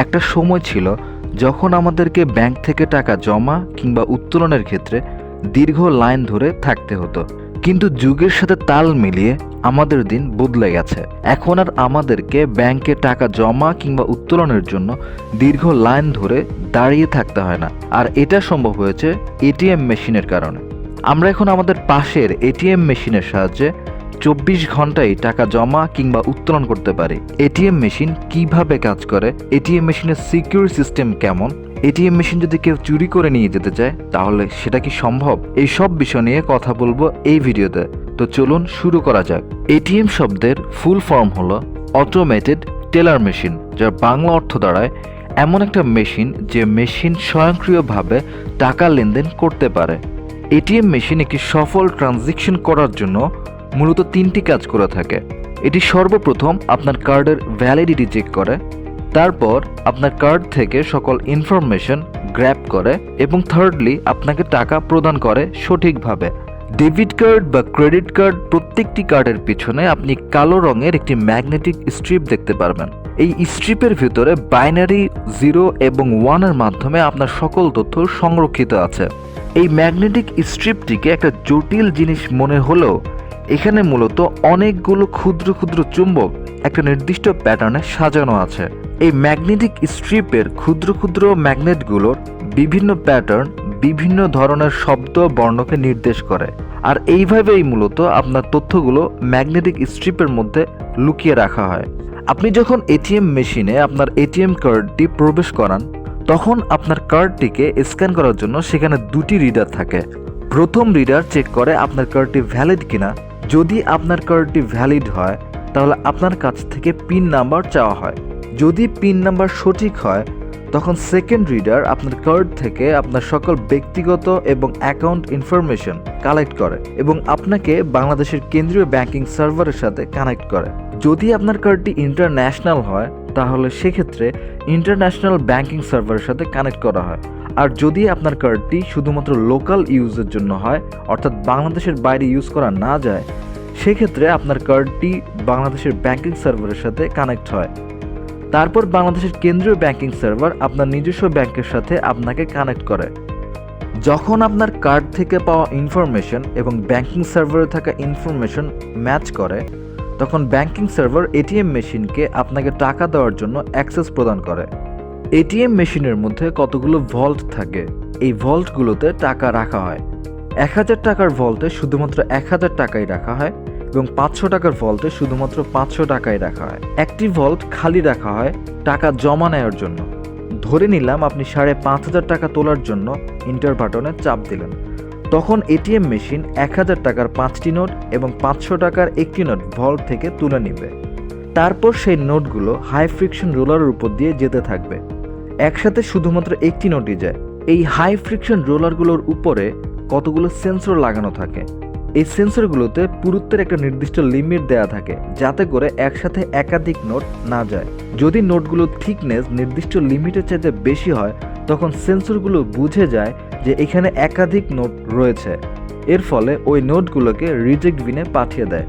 একটা সময় ছিল যখন আমাদেরকে ব্যাংক থেকে টাকা জমা কিংবা উত্তোলনের ক্ষেত্রে দীর্ঘ লাইন ধরে থাকতে হতো, কিন্তু যুগের সাথে তাল মিলিয়ে আমাদের দিন বদলে গেছে। এখন আর আমাদেরকে ব্যাংকে টাকা জমা কিংবা উত্তোলনের জন্য দীর্ঘ লাইন ধরে দাঁড়িয়ে থাকতে হয় না। আর এটা সম্ভব হয়েছে এটিএম মেশিনের কারণে। আমরা এখন আমাদের পাশের এটিএম মেশিনের সাহায্যে 24 ঘন্টায় টাকা জমা কিংবা উত্তোলন করতে পারি। এটিএম মেশিন কিভাবে কাজ করে, এটিএম মেশিনের সিকিউর সিস্টেম কেমন, এটিএম মেশিন যদি কেউ চুরি করে নিয়ে যেতে চায় তাহলে সেটা কি সম্ভব, এই সব বিষয় নিয়ে কথা বলবো এই ভিডিওতে। তো চলুন শুরু করা যাক। এটিএম শব্দের ফুল ফর্ম হলো অটোমেটেড টেলার মেশিন, যার বাংলা অর্থ দাঁড়ায় এমন একটা মেশিন যে মেশিন স্বয়ংক্রিয়ভাবে টাকা লেনদেন করতে পারে। এটিএম মেশিন একটি সফল ট্রানজ্যাকশন করার জন্য মূলত 3টি কাজ করে থাকে। এটি সর্বপ্রথম আপনার কার্ডের ভ্যালিডিটি চেক করে, তারপর আপনার কার্ড থেকে সকল ইনফরমেশন গ্র্যাব করে এবং থার্ডলি আপনাকে টাকা প্রদান করে সঠিকভাবে। ডেবিট কার্ড বা ক্রেডিট কার্ড প্রত্যেকটি কার্ডের পিছনে আপনি কালো রঙের একটি ম্যাগনেটিক স্ট্রিপ দেখতে পারবেন। এই স্ট্রিপের ভিতরে বাইনারি 0 এবং 1 এর মাধ্যমে আপনার সকল তথ্য সংরক্ষিত আছে। এই ম্যাগনেটিক স্ট্রিপটিকে একটা জটিল জিনিস মনে হলেও এখানে মূলত অনেকগুলো ক্ষুদ্র ক্ষুদ্র চুম্বক একটা নির্দিষ্ট প্যাটার্নে সাজানো আছে। এই ম্যাগনেটিক স্ট্রিপের ক্ষুদ্র ক্ষুদ্র ম্যাগনেটগুলোর বিভিন্ন প্যাটার্ন বিভিন্ন ধরনের শব্দ বর্ণকে নির্দেশ করে, আর এইভাবেই মূলত আপনার তথ্যগুলো ম্যাগনেটিক স্ট্রিপের মধ্যে লুকিয়ে রাখা হয়। আপনি যখন এটিএম মেশিনে আপনার এটিএম কার্ডটি প্রবেশ করান তখন আপনার কার্ডটিকে স্ক্যান করার জন্য সেখানে 2টি রিডার থাকে। প্রথম রিডার চেক করে আপনার কার্ডটি ভ্যালিড কিনা। যদি আপনার কার্ডটি ভ্যালিড হয় তাহলে আপনার কাছ থেকে পিন নাম্বার চাওয়া হয়। যদি পিন নাম্বার সঠিক হয় তখন সেকেন্ড রিডার আপনার কার্ড থেকে আপনার সকল ব্যক্তিগত এবং অ্যাকাউন্ট ইনফরমেশন কালেক্ট করে এবং আপনাকে বাংলাদেশের কেন্দ্রীয় ব্যাংকিং সার্ভারের সাথে কানেক্ট করে। যদি আপনার কার্ডটি ইন্টারন্যাশনাল হয় তাহলে সেক্ষেত্রে ইন্টারন্যাশনাল ব্যাংকিং সার্ভারের সাথে কানেক্ট করা হয়। আর যদি আপনার কার্ডটি শুধুমাত্র লোকাল ইউজের জন্য হয়, অর্থাৎ বাংলাদেশের বাইরে ইউজ করা না যায়, সেক্ষেত্রে আপনার কার্ডটি বাংলাদেশের ব্যাংকিং সার্ভারের সাথে কানেক্ট হয়। তারপর বাংলাদেশের কেন্দ্রীয় ব্যাংকিং সার্ভার আপনার নিজস্ব ব্যাংকের সাথে আপনাকে কানেক্ট করে। যখন আপনার কার্ড থেকে পাওয়া ইনফরমেশন এবং ব্যাংকিং সার্ভারে থাকা ইনফরমেশন ম্যাচ করে তখন ব্যাংকিং সার্ভার এটিএম মেশিনকে আপনাকে টাকা দেওয়ার জন্য অ্যাক্সেস প্রদান করে। এটিএম মেশিনের মধ্যে কতগুলো ভল্ট থাকে, এই ভল্টগুলোতে টাকা রাখা হয়। 1000 টাকার ভল্টে শুধুমাত্র 1000 টাকাই রাখা হয় এবং 500 টাকার ভল্টে শুধুমাত্র 500 টাকাই রাখা হয়। একটি ভল্ট খালি রাখা হয় টাকা জমা নেওয়ার জন্য। ধরে নিলাম আপনি 5500 টাকা তোলার জন্য ইন্টার বাটনে চাপ দিলেন, তখন এটিএম মেশিন 1000 টাকার 5টি নোট এবং 500 টাকার একটি নোট ভল্ট থেকে তুলে নিবে। তারপর সেই নোটগুলো হাই ফ্রিকশন রোলারের উপর দিয়ে যেতে থাকবে। একসাথে শুধুমাত্র একটি নোটই যায়। এই হাই ফ্রিকশন রোলারগুলোর উপরে কতগুলো সেন্সর লাগানো থাকে। এই সেন্সরগুলোতে পুরুত্বের একটা নির্দিষ্ট লিমিট দেয়া থাকে যাতে করে একসাথে একাধিক নোট না যায়। যদি নোটগুলোর থিকনেস নির্দিষ্ট লিমিটের চাইতে বেশি হয় তখন সেন্সরগুলো বুঝে যায় যে এখানে একাধিক নোট রয়েছে, এর ফলে ওই নোটগুলোকে রিজেক্ট বিনে পাঠিয়ে দেয়।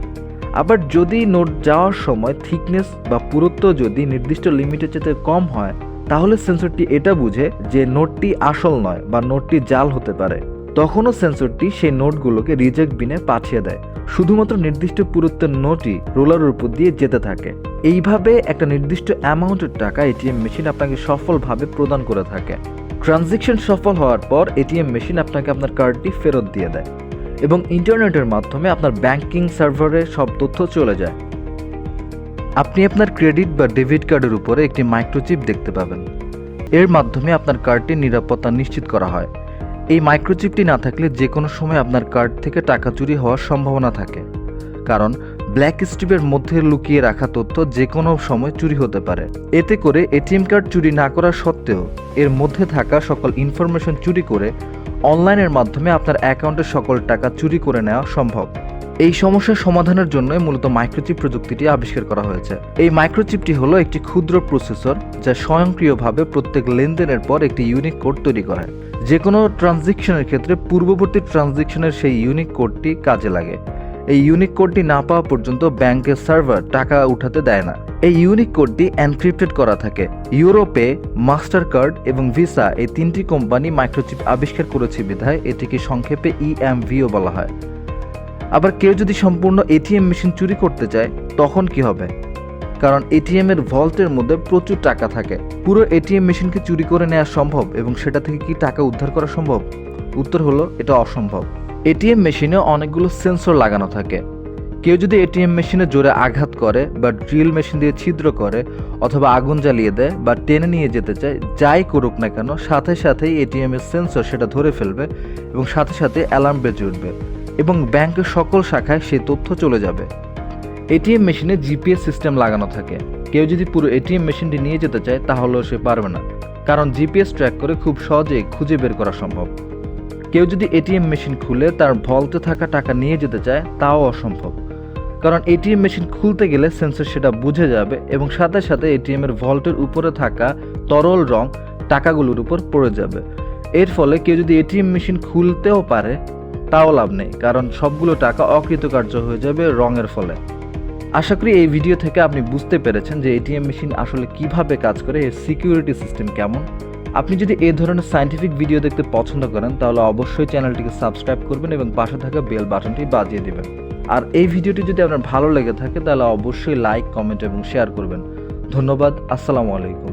আবার যদি নোট যাওয়ার সময় থিকনেস বা পুরুত্ব যদি নির্দিষ্ট লিমিটের চাইতে কম হয় তাহলে সেন্সরটি এটা বুঝে যে নোটটি আসল নয় বা নোটটি জাল হতে পারে, তখনও সেন্সরটি সেই নোটগুলোকে রিজেক্ট বিনে পাঠিয়ে দেয়। শুধুমাত্র নির্দিষ্ট পুরুত্বের নোটই রোলারের উপর দিয়ে যেতে থাকে। এইভাবে একটা নির্দিষ্ট অ্যামাউন্টের টাকা এটিএম মেশিন আপনাকে সফলভাবে প্রদান করে থাকে। ট্রানজ্যাকশন সফল হওয়ার পর এটিএম মেশিন আপনাকে আপনার কার্ডটি ফেরত দিয়ে দেয় এবং ইন্টারনেটের মাধ্যমে আপনার ব্যাংকিং সার্ভারে সব তথ্য চলে যায়। আপনি আপনার ক্রেডিট বা ডেবিট কার্ডের উপরে একটি মাইক্রোচিপ দেখতে পাবেন। এর মাধ্যমে আপনার কার্ডটির নিরাপত্তা নিশ্চিত করা হয়। এই মাইক্রোচিপটি না থাকলে যে কোনো সময় আপনার কার্ড থেকে টাকা চুরি হওয়ার সম্ভাবনা থাকে, কারণ ব্ল্যাক স্ট্রিপের মধ্যে লুকিয়ে রাখা তথ্য যে কোনো সময় চুরি হতে পারে। এতে করে এটিএম কার্ড চুরি না করা সত্ত্বেও এর মধ্যে থাকা সকল ইনফরমেশন চুরি করে অনলাইনের মাধ্যমে আপনার অ্যাকাউন্টের সকল টাকা চুরি করে নেওয়া সম্ভব। এই সমস্যার সমাধানের জন্য মূলত মাইক্রোচিপ প্রযুক্তিটি আবিষ্কার করা হয়েছে। এই মাইক্রোচিপটি হলো একটি ক্ষুদ্র প্রসেসর যা স্বয়ংক্রিয়ভাবে প্রত্যেক লেনদেনের পর একটি ইউনিক কোড তৈরি করে। যে কোনো ট্রানজ্যাকশনের ক্ষেত্রে পূর্ববর্তী ট্রানজ্যাকশনের সেই ইউনিক কোডটি কাজে লাগে এই ইউনিক কোডটি না পাওয়া পর্যন্ত ব্যাংকের সার্ভার টাকা উঠাতে দেয় না। এই ইউনিক কোডটি এনক্রিপ্টেড করা থাকে। ইউরোপে মাস্টার কার্ড এবং ভিসা এই তিনটি কোম্পানি মাইক্রোচিপ আবিষ্কার করেছে বিধায় এটিকে সংক্ষেপে EMVও বলা হয়। আবার কেউ যদি সম্পূর্ণ ATM মেশিন চুরি করতে চায় তখন কি হবে? কারণ ATM এর ভল্টের মধ্যে প্রচুর টাকা থাকে। পুরো ATM মেশিনকে চুরি করে নেওয়া সম্ভব এবং সেটা থেকে কি টাকা উদ্ধার করা সম্ভব? উত্তর হলো এটা অসম্ভব। ATM মেশিনে অনেকগুলো সেন্সর লাগানো থাকে। কেউ যদি ATM মেশিনে জোরে আঘাত করে বা ড্রিল মেশিন দিয়ে ছিদ্র করে অথবা আগুন জ্বালিয়ে দেয় বা টেনে নিয়ে যেতে চায়, যাই করুক না কেন সাথে সাথেই ATM এর সেন্সর সেটা ধরে ফেলবে এবং সাথে সাথে অ্যালার্ম বেজে উঠবে এবং ব্যাংকের সকল শাখায় সেই তথ্য চলে যাবে। ATM মেশিনে GPS সিস্টেম লাগানো থাকে। কেউ যদি পুরো ATM মেশিনটি নিয়ে যেতে চায় তাহলেও সে পারবে না, কারণ GPS ট্র্যাক করে খুব সহজেই খুঁজে বের করা সম্ভব। কেউ যদি ATM মেশিন খুলে তার ভল্টে থাকা টাকা নিয়ে যেতে চায় তাও অসম্ভব, কারণ ATM মেশিন খুলতে গেলে সেন্সর সেটা বুঝে যাবে এবং সাথে সাথে ATM এর ভল্টের উপরে থাকা তরল রং টাকাগুলোর উপর পড়ে যাবে। এর ফলে কেউ যদি ATM মেশিন খুলতেও পারে তাও লাভ নেই, কারণ সবগুলো টাকা অকৃতকার্য হয়ে যাবে রঙের ফলে। আশা করি এই ভিডিও থেকে আপনি বুঝতে পেরেছেন যে ATM মেশিন আসলে কিভাবে কাজ করে, এর সিকিউরিটি সিস্টেম কেমন। আপনি যদি এই ধরনের সায়েন্টিফিক ভিডিও দেখতে পছন্দ করেন তাহলে অবশ্যই চ্যানেলটিকে সাবস্ক্রাইব করবেন এবং পাশে থাকা বেল বাটনটি বাজিয়ে দিবেন। আর এই ভিডিওটি যদি আপনার ভালো লেগে থাকে তাহলে অবশ্যই লাইক, কমেন্ট এবং শেয়ার করবেন। ধন্যবাদ। আসসালামু আলাইকুম।